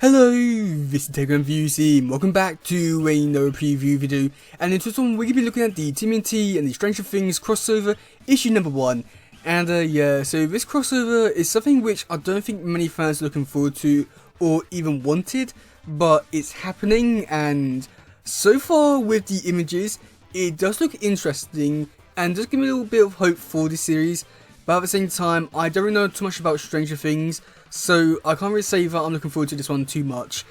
Hello, this is TMNT and welcome back to another preview video, and in this one we're going to be looking at the TMNT and the Stranger Things crossover issue number 1. And yeah, so this crossover is something which I don't think many fans are looking forward to or even wanted, but it's happening, and so far with the images it does look interesting and does give me a little bit of hope for this series. But at the same time, I don't really know too much about Stranger Things, so I can't really say that I'm looking forward to this one too much.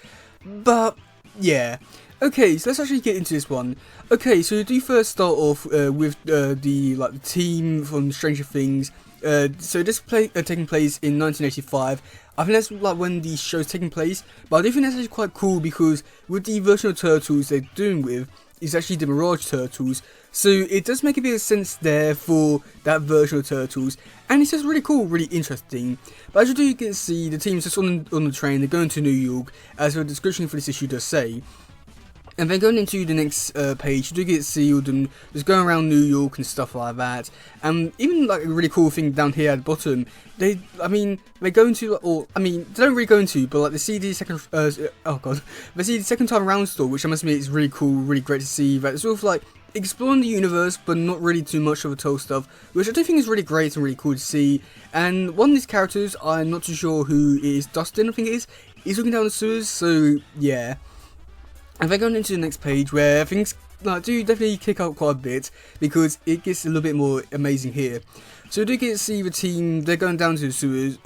But yeah, okay, so let's actually get into this one. Okay, so we do first start off with the team from Stranger Things. So this taking place in 1985. I think that's when the show's taking place, but I do think that's actually quite cool because with the version of Turtles they're doing with is actually the Mirage Turtles, so it does make a bit of sense there for that version of Turtles, and it's just really cool, really interesting. But as you do get to see, the team's just on the train, they're going to New York, as the description for this issue does say. And then going into the next page, you do get to see all them just going around New York and stuff like that. And even a really cool thing down here at the bottom, they go into, or they don't really go into, but they see the second, they see the second time around store, which I must admit is really cool, really great to see. That it's sort of exploring the universe, but not really too much of a toll stuff, which I do think is really great and really cool to see. And one of these characters, I'm not too sure who is, Dustin I think it is, he's looking down the sewers, so yeah. And then going into the next page where things do definitely kick out quite a bit because it gets a little bit more amazing here. So we do get to see the team, they're going down to the sewers,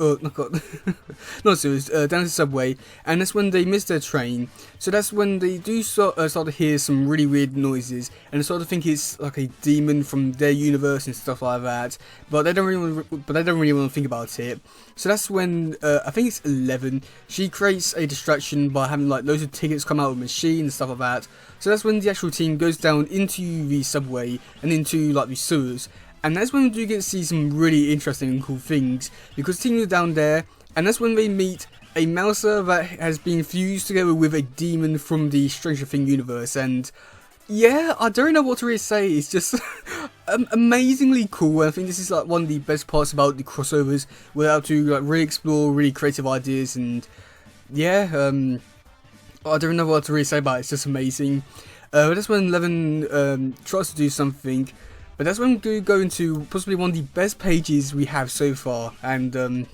not sewers, down to the subway, and that's when they miss their train. So that's when they do start to hear some really weird noises, and they start to think it's like a demon from their universe and stuff like that. But they don't really want to think about it. So that's when I think it's 11. She creates a distraction by having loads of tickets come out of a machine and stuff like that. So that's when the actual team goes down into the subway and into the sewers. And that's when we do get to see some really interesting and cool things, because the team is down there, and that's when they meet a mouser that has been fused together with a demon from the Stranger Things universe. And yeah, I don't know what to really say, it's just amazingly cool. I think this is one of the best parts about the crossovers, where they have to really explore really creative ideas. And yeah, I don't know what to really say about it, it's just amazing. That's when Eleven tries to do something. But that's when we go into possibly one of the best pages we have so far, and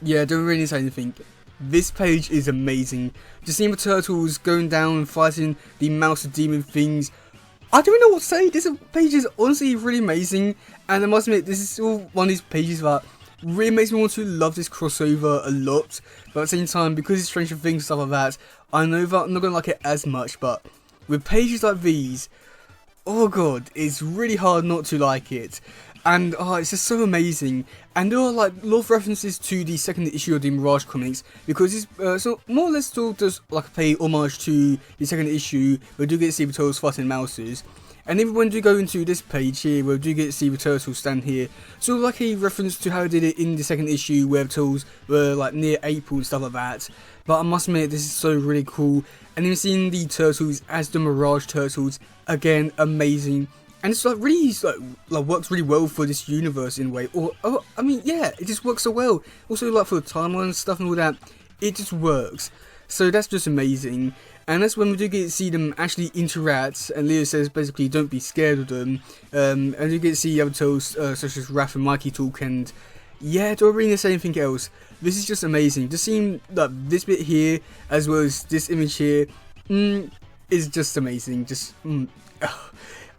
yeah, don't really say anything. This page is amazing. Just seeing the turtles going down and fighting the mouse demon things. I don't know what to say. This page is honestly really amazing, and I must admit, this is all one of these pages that really makes me want to love this crossover a lot. But at the same time, because it's Stranger Things and stuff like that, I know that I'm not gonna like it as much. But with pages like these, oh god, it's really hard not to like it. And it's just so amazing. And there are a lot of references to the second issue of the Mirage comics, because it's so more or less still does pay homage to the second issue, where we do get to see the turtles fighting mouses. And even when we go into this page here, where we do get to see the turtles stand here, sort of a reference to how they did it in the second issue, where the turtles were near April and stuff like that. But I must admit, this is so really cool. And then seeing the turtles as the Mirage Turtles, again, amazing. And it's really works really well for this universe in a way. Or I mean, yeah, it just works so well. Also for the timeline and stuff and all that, it just works. So that's just amazing. And that's when we do get to see them actually interact, and Leo says basically don't be scared of them. And you get to see other turtles such as Raph and Mikey talk, and yeah, don't really say anything else. This is just amazing. Just seeing this bit here as well as this image here is just amazing. Just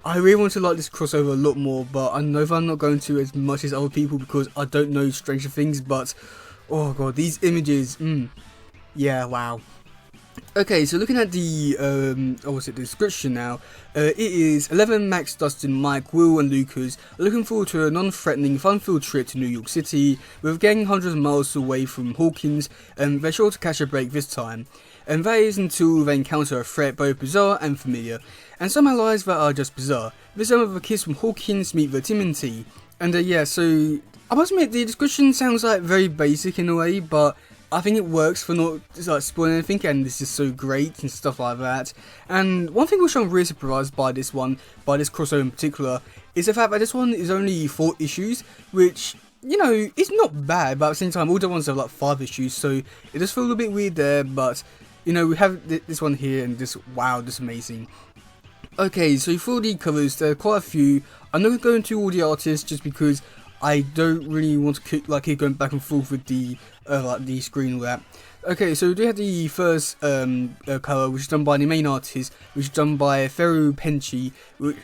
I really want to like this crossover a lot more, but I know that I'm not going to as much as other people because I don't know Stranger Things. But oh god, these images, yeah, wow. Okay, so looking at the the description now, it is 11, Max, Dustin, Mike, Will and Lucas are looking forward to a non-threatening, fun-filled trip to New York City, with a gang hundreds of miles away from Hawkins, and they're sure to catch a break this time. And that is until they encounter a threat both bizarre and familiar, and some allies that are just bizarre. This time of the kids from Hawkins meet the TMNT, and yeah, so I must admit the description sounds very basic in a way, but I think it works for not spoiling anything, and this is so great and stuff like that. And one thing which I'm really surprised by this crossover in particular, is the fact that this one is only 4 issues, which you know, it's not bad, but at the same time, all the ones have like 5 issues, so it does feel a bit weird there, but, you know, we have this one here, and this, wow, this is amazing. Okay, so for the covers, there are quite a few. I'm not going to go into all the artists, just because I don't really want to keep going back and forth with the, like, the screen and all that. Okay, so we do have the first cover, which is done by the main artist, which is done by Ferro Penchi.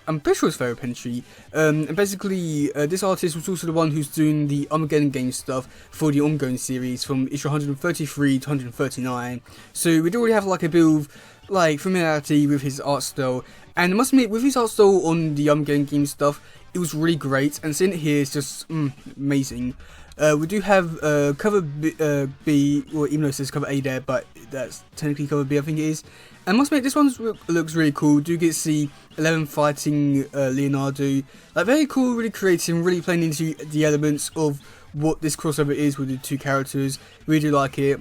I'm pretty sure it's Ferro Penchi. And basically, this artist was also the one who's doing the Armageddon game stuff for the ongoing series from issue 133 to 139. So we do already have like a bit of like familiarity with his art style. And I must admit, with his art style on the Armageddon game stuff, it was really great. And seeing it here is just amazing. We do have cover B, well, even though it says cover A there, but that's technically cover B, I think it is. And I must admit, this one looks really cool. Do get to see 11 fighting Leonardo. Like, very cool, really creative, really playing into the elements of what this crossover is with the two characters. Really do like it.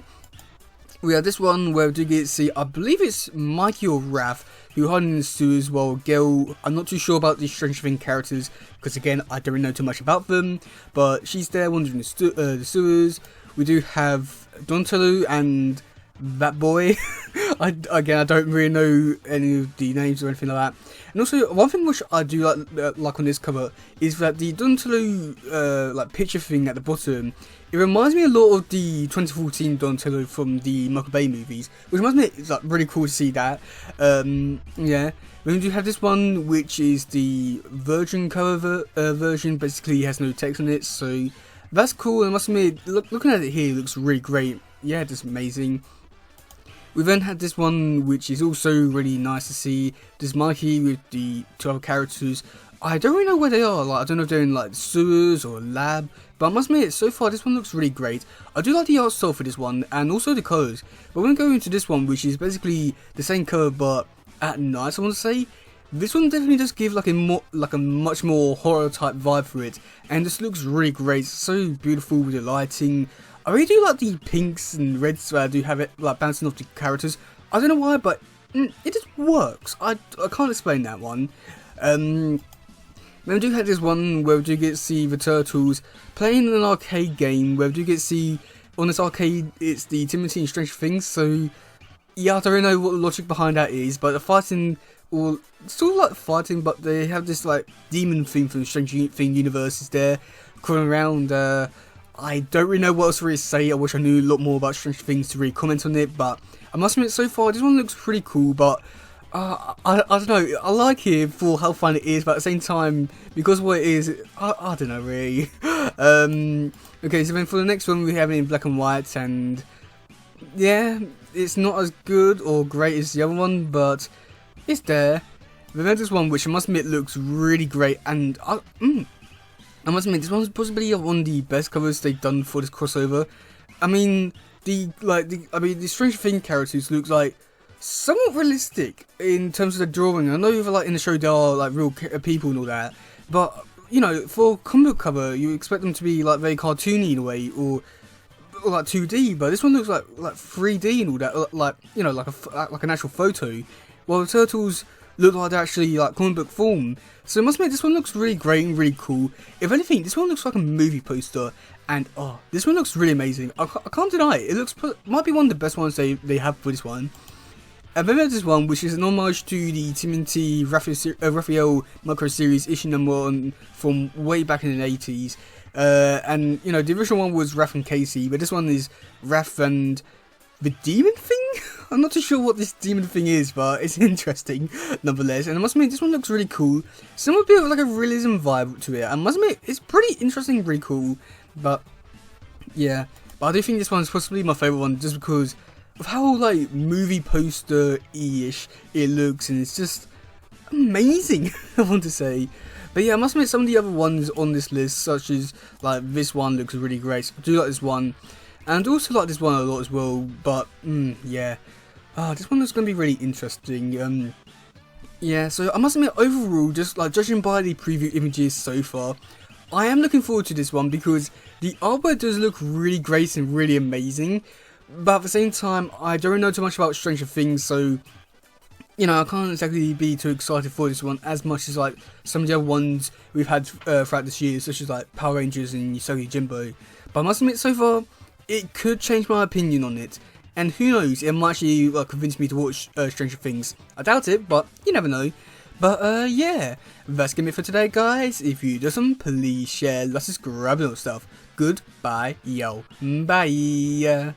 We have this one where we do get to see, I believe it's Mikey or Raph, who are hiding in the sewers, while Gail, I'm not too sure about the Stranger Things characters, because again, I don't really know too much about them, but she's there wandering the sewers. We do have Donatello and that boy. I don't really know any of the names or anything like that. And also, one thing which I do like on this cover is that the Donatello like picture thing at the bottom. It reminds me a lot of the 2014 Donatello from the Michael Bay movies, which reminds me it's like really cool to see that. Yeah. Then we do have this one, which is the Virgin cover version. Basically, it has no text on it, so that's cool. I must admit, looking at it here, it looks really great. Yeah, just amazing. We then had this one, which is also really nice to see. This Mikey with the 2 other characters. I don't really know where they are. Like, I don't know if they're in like sewers or a lab. But I must admit, so far this one looks really great. I do like the art style for this one, and also the colours. But we're going to go into this one, which is basically the same colour, but at night, I want to say. This one definitely does give like a much more horror type vibe for it, and this looks really great. So beautiful with the lighting. I really do like the pinks and reds where I do have it like bouncing off the characters. I don't know why, but it just works. I can't explain that one. Then we do have this one where we do get to see the Turtles playing an arcade game, where we do get to see, on this arcade, it's the TMNT X Stranger Things, so yeah, I don't really know what the logic behind that is, but the fighting, or sort of like fighting, but they have this like demon theme from the Stranger Things universe is there, crawling around. I don't really know what else to really say. I wish I knew a lot more about Stranger Things to really comment on it, but I must admit, so far, this one looks pretty cool, but I don't know, I like it for how fun it is, but at the same time, because of what it is, I don't know really. Okay, so then for the next one, we have it in black and white, and yeah, it's not as good or great as the other one, but it's there. Then there's this one, which I must admit looks really great, and I must admit, this one's possibly one of the best covers they've done for this crossover. I mean, the Stranger Things characters looks like somewhat realistic in terms of the drawing. I know like in the show they are like real people and all that, but you know, for a comic book cover you expect them to be like very cartoony in a way, or like 2D, but this one looks like 3D and all that, like, you know, like an actual photo, while the Turtles look like they're actually like comic book form. So I must admit, this one looks really great and really cool. If anything, this one looks like a movie poster, and oh, this one looks really amazing. I can't deny it. It might be one of the best ones they have for this one. And then there's this one, which is an homage to the TMNT Raphael Micro Series issue number 1 from way back in the 80s. And, you know, the original one was Raph and Casey, but this one is Raph and the Demon Thing? I'm not too sure what this Demon Thing is, but it's interesting, nonetheless. And I must admit, this one looks really cool. Some bit of like a realism vibe to it. I must admit, it's pretty interesting and really cool. But, yeah. But I do think this one's possibly my favourite one, just because of how like movie poster-ish it looks, and it's just amazing. I want to say, but yeah, I must admit some of the other ones on this list, such as like this one, looks really great. So I do like this one, and also like this one a lot as well. But yeah, this one is going to be really interesting. Yeah, so I must admit, overall, just like judging by the preview images so far, I am looking forward to this one because the artwork does look really great and really amazing. But at the same time, I don't know too much about Stranger Things, so you know, I can't exactly be too excited for this one as much as like some of the other ones we've had throughout this year, such as like Power Rangers and Yosagi Jimbo. But I must admit, so far, it could change my opinion on it. And who knows, it might actually convince me to watch Stranger Things. I doubt it, but you never know. But yeah, that's gonna be it for today, guys. If you do some, please share, like, subscribe, and all stuff. Goodbye, yo, bye.